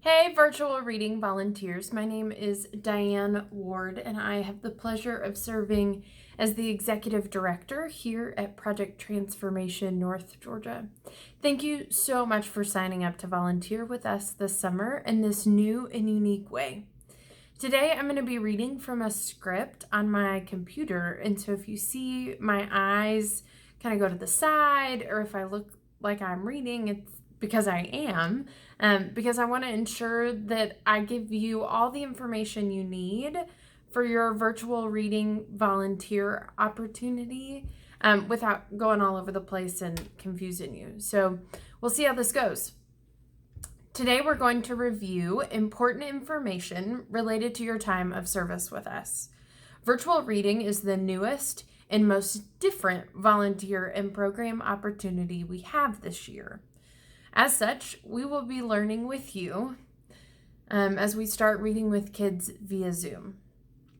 Hey, virtual reading volunteers. My name is Diane Ward, and I have the pleasure of serving as the executive director here at Project Transformation North Georgia. Thank you so much for signing up to volunteer with us this summer in this new and unique way. Today, I'm going to be reading from a script on my computer, and so if you see my eyes kind of go to the side, or if I look like I'm reading, it's because I am, because I want to ensure that I give you all the information you need for your virtual reading volunteer opportunity without going all over the place and confusing you. So we'll see how this goes. Today we're going to review important information related to your time of service with us. Virtual reading is the newest and most different volunteer and program opportunity we have this year. As such, we will be learning with you as we start reading with kids via Zoom.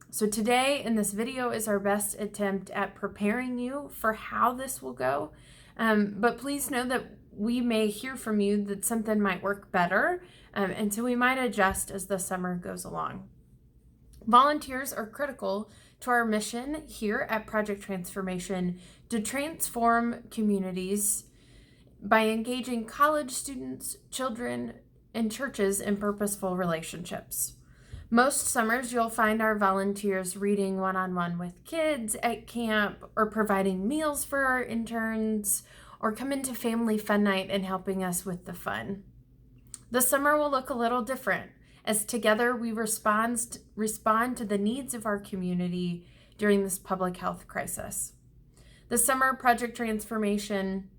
So today in this video is our best attempt at preparing you for how this will go. But please know that we may hear from you that something might work better, and so we might adjust as the summer goes along. Volunteers are critical to our mission here at Project Transformation to transform communities by engaging college students, children, and churches in purposeful relationships. Most summers, you'll find our volunteers reading one-on-one with kids at camp, or providing meals for our interns, or coming to family fun night and helping us with the fun. The summer will look a little different, as together we respond to the needs of our community during this public health crisis. The summer Project Transformation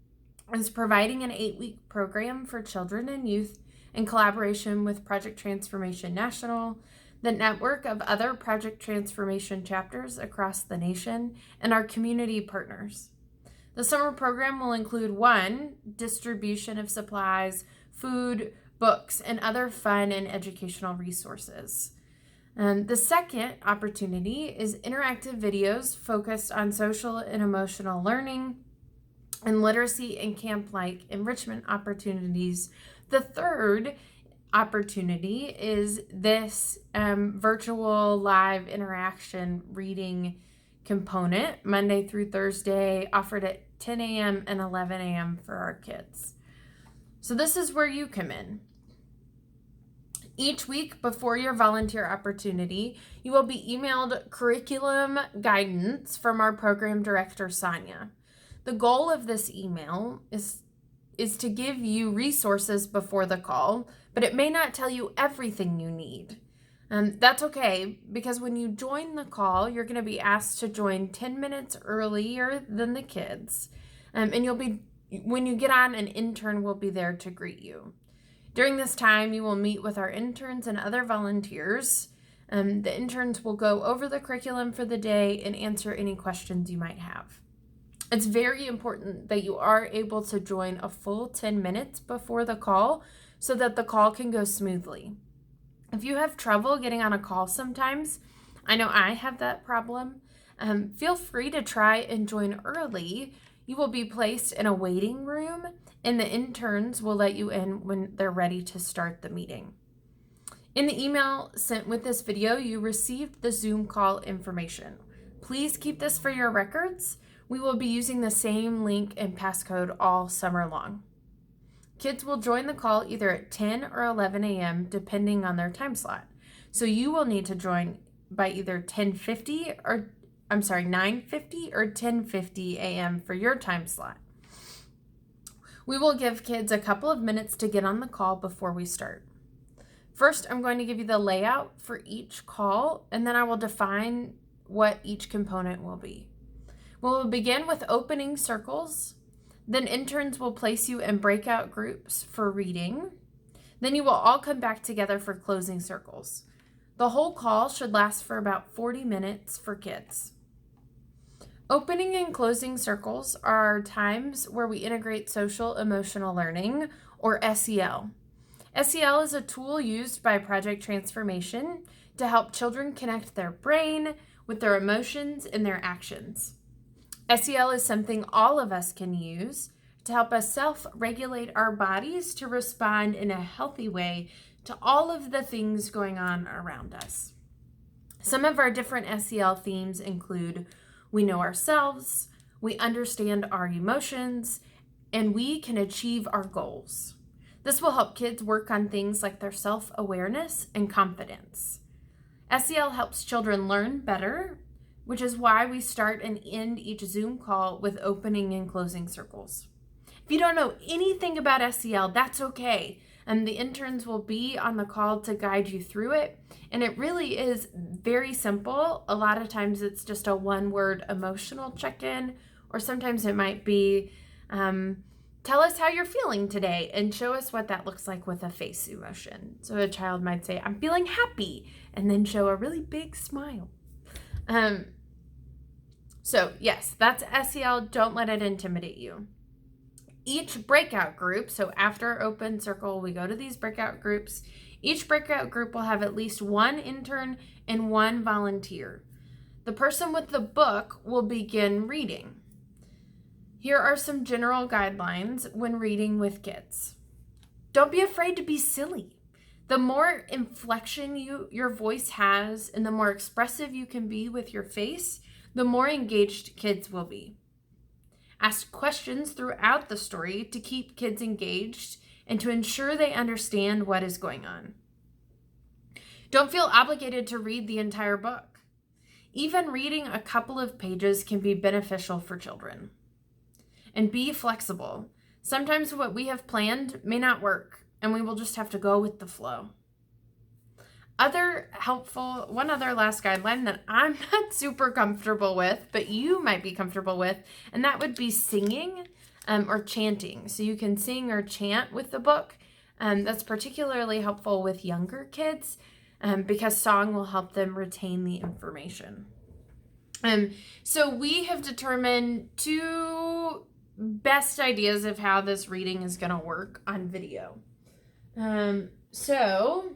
is providing an 8-week program for children and youth in collaboration with Project Transformation National, the network of other Project Transformation chapters across the nation, and our community partners. The summer program will include 1, distribution of supplies, food, books, and other fun and educational resources. The second opportunity is interactive videos focused on social and emotional learning and literacy and camp-like enrichment opportunities. The third opportunity is this virtual live interaction reading component, Monday through Thursday, offered at 10 a.m. and 11 a.m. for our kids. So this is where you come in. Each week before your volunteer opportunity, you will be emailed curriculum guidance from our program director, Sonia. The goal of this email is to give you resources before the call, but it may not tell you everything you need. That's okay, because when you join the call, you're going to be asked to join 10 minutes earlier than the kids. And when you get on, an intern will be there to greet you. During this time, you will meet with our interns and other volunteers. The interns will go over the curriculum for the day and answer any questions you might have. It's very important that you are able to join a full 10 minutes before the call so that the call can go smoothly. If you have trouble getting on a call sometimes, I know I have that problem, feel free to try and join early. You will be placed in a waiting room, and the interns will let you in when they're ready to start the meeting. In the email sent with this video, you received the Zoom call information. Please keep this for your records. We will be using the same link and passcode all summer long. Kids will join the call either at 10 or 11 a.m. depending on their time slot. So you will need to join by either 9:50 or 10:50 a.m. for your time slot. We will give kids a couple of minutes to get on the call before we start. First, I'm going to give you the layout for each call, and then I will define what each component will be. We'll begin with opening circles. Then interns will place you in breakout groups for reading. Then you will all come back together for closing circles. The whole call should last for about 40 minutes for kids. Opening and closing circles are times where we integrate social emotional learning, or SEL. SEL is a tool used by Project Transformation to help children connect their brain with their emotions and their actions. SEL is something all of us can use to help us self-regulate our bodies to respond in a healthy way to all of the things going on around us. Some of our different SEL themes include we know ourselves, we understand our emotions, and we can achieve our goals. This will help kids work on things like their self-awareness and confidence. SEL helps children learn better, which is why we start and end each Zoom call with opening and closing circles. If you don't know anything about SEL, that's okay. And the interns will be on the call to guide you through it. And it really is very simple. A lot of times it's just a one-word emotional check-in, or sometimes it might be, tell us how you're feeling today and show us what that looks like with a face emotion. So a child might say, I'm feeling happy, and then show a really big smile. So yes, that's SEL. Don't let it intimidate you. Each breakout group, so after open circle, we go to these breakout groups. Each breakout group will have at least one intern and one volunteer. The person with the book will begin reading. Here are some general guidelines when reading with kids. Don't be afraid to be silly. The more inflection your voice has and the more expressive you can be with your face, the more engaged kids will be. Ask questions throughout the story to keep kids engaged and to ensure they understand what is going on. Don't feel obligated to read the entire book. Even reading a couple of pages can be beneficial for children. And be flexible. Sometimes what we have planned may not work, and we will just have to go with the flow. One other last guideline that I'm not super comfortable with, but you might be comfortable with, and that would be singing or chanting. So you can sing or chant with the book. That's particularly helpful with younger kids because song will help them retain the information. So we have determined 2 best ideas of how this reading is going to work on video. So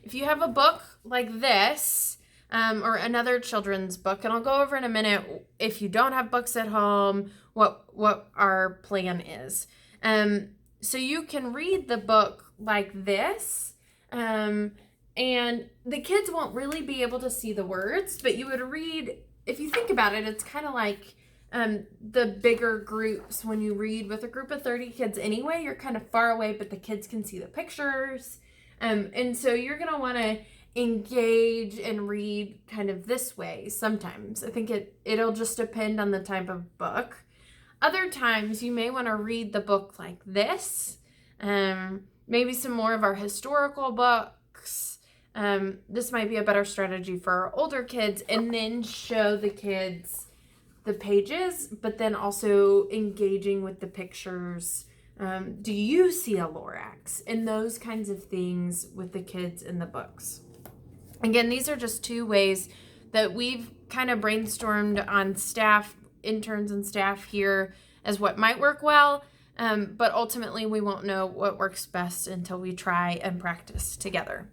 if you have a book like this, or another children's book, and I'll go over in a minute if you don't have books at home, what our plan is. So you can read the book like this, and the kids won't really be able to see the words, but you would read, if you think about it, it's kind of like the bigger groups. When you read with a group of 30 kids anyway, you're kind of far away, but the kids can see the pictures. And so you're going to want to engage and read kind of this way sometimes. I think it'll just depend on the type of book. Other times you may want to read the book like this. Maybe some more of our historical books. This might be a better strategy for our older kids, and then show the kids the pages, but then also engaging with the pictures. Do you see a Lorax? And those kinds of things with the kids in the books. Again, these are just 2 ways that we've kind of brainstormed on staff, interns and staff here as what might work well, but ultimately we won't know what works best until we try and practice together.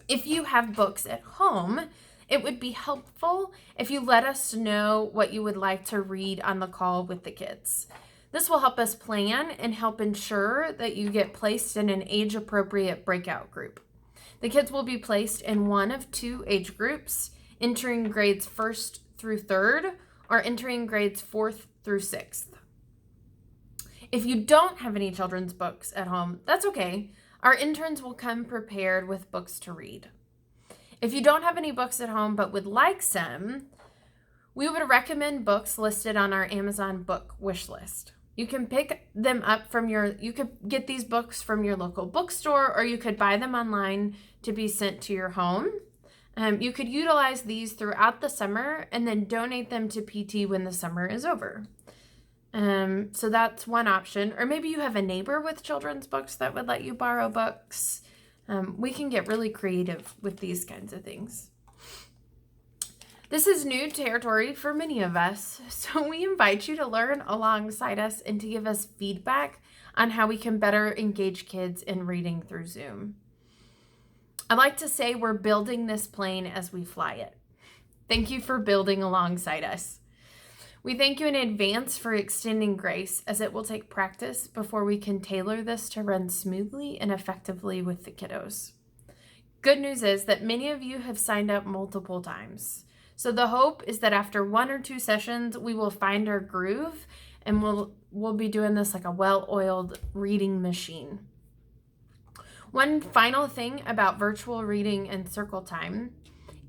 If you have books at home, it would be helpful if you let us know what you would like to read on the call with the kids. This will help us plan and help ensure that you get placed in an age-appropriate breakout group. The kids will be placed in one of 2 age groups, entering grades 1st through 3rd, or entering grades 4th through 6th. If you don't have any children's books at home, that's okay. Our interns will come prepared with books to read. If you don't have any books at home but would like some, we would recommend books listed on our Amazon book wish list. You can pick them up you could get these books from your local bookstore, or you could buy them online to be sent to your home. You could utilize these throughout the summer and then donate them to PT when the summer is over. So that's one option. Or maybe you have a neighbor with children's books that would let you borrow books. We can get really creative with these kinds of things. This is new territory for many of us, so we invite you to learn alongside us and to give us feedback on how we can better engage kids in reading through Zoom. I like to say we're building this plane as we fly it. Thank you for building alongside us. We thank you in advance for extending grace, as it will take practice before we can tailor this to run smoothly and effectively with the kiddos. Good news is that many of you have signed up multiple times. So the hope is that after 1 or 2 sessions, we will find our groove and we'll be doing this like a well-oiled reading machine. One final thing about virtual reading and circle time.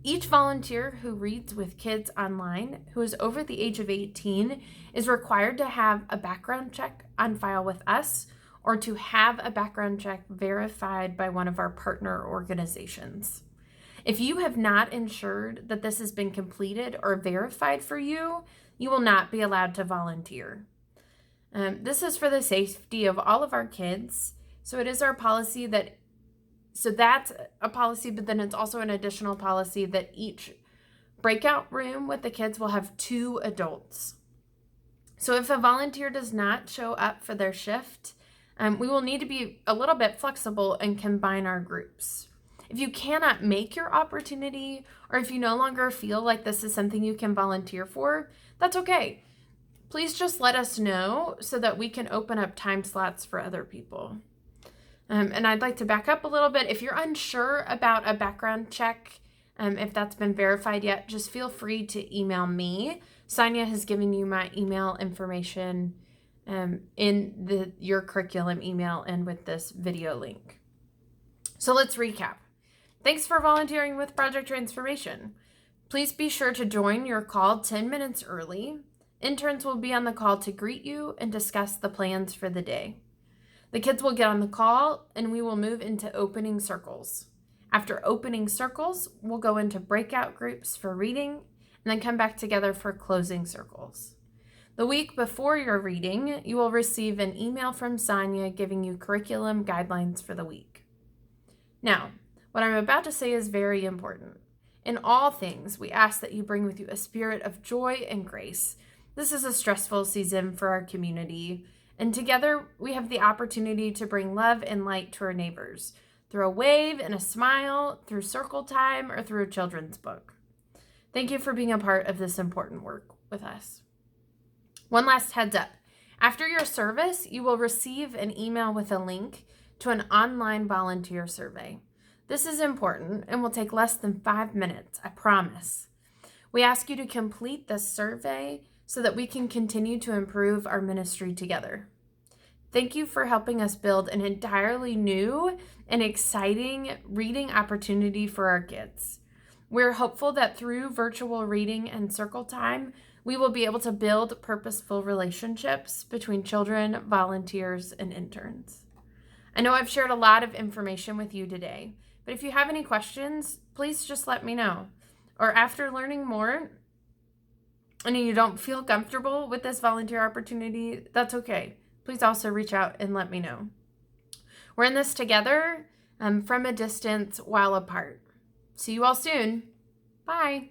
Each volunteer who reads with kids online who is over the age of 18 is required to have a background check on file with us or to have a background check verified by one of our partner organizations. If you have not ensured that this has been completed or verified for you, you will not be allowed to volunteer. This is for the safety of all of our kids. So it is our policy that's a policy, but then it's also an additional policy that each breakout room with the kids will have 2 adults. So if a volunteer does not show up for their shift, we will need to be a little bit flexible and combine our groups. If you cannot make your opportunity, or if you no longer feel like this is something you can volunteer for, that's okay. Please just let us know so that we can open up time slots for other people. And I'd like to back up a little bit. If you're unsure about a background check, if that's been verified yet, just feel free to email me. Sonia has given you my email information in your curriculum email and with this video link. So let's recap. Thanks for volunteering with Project Transformation. Please be sure to join your call 10 minutes early. Interns will be on the call to greet you and discuss the plans for the day. The kids will get on the call and we will move into opening circles. After opening circles, we'll go into breakout groups for reading and then come back together for closing circles. The week before your reading, you will receive an email from Sonia giving you curriculum guidelines for the week. Now, what I'm about to say is very important. In all things, we ask that you bring with you a spirit of joy and grace. This is a stressful season for our community, and together we have the opportunity to bring love and light to our neighbors through a wave and a smile, through circle time, or through a children's book. Thank you for being a part of this important work with us. One last heads up. After your service, you will receive an email with a link to an online volunteer survey. This is important and will take less than 5 minutes, I promise. We ask you to complete this survey so that we can continue to improve our ministry together. Thank you for helping us build an entirely new and exciting reading opportunity for our kids. We're hopeful that through virtual reading and circle time, we will be able to build purposeful relationships between children, volunteers, and interns. I know I've shared a lot of information with you today, but if you have any questions, please just let me know. Or after learning more, and you don't feel comfortable with this volunteer opportunity, that's okay. Please also reach out and let me know. We're in this together from a distance while apart. See you all soon. Bye.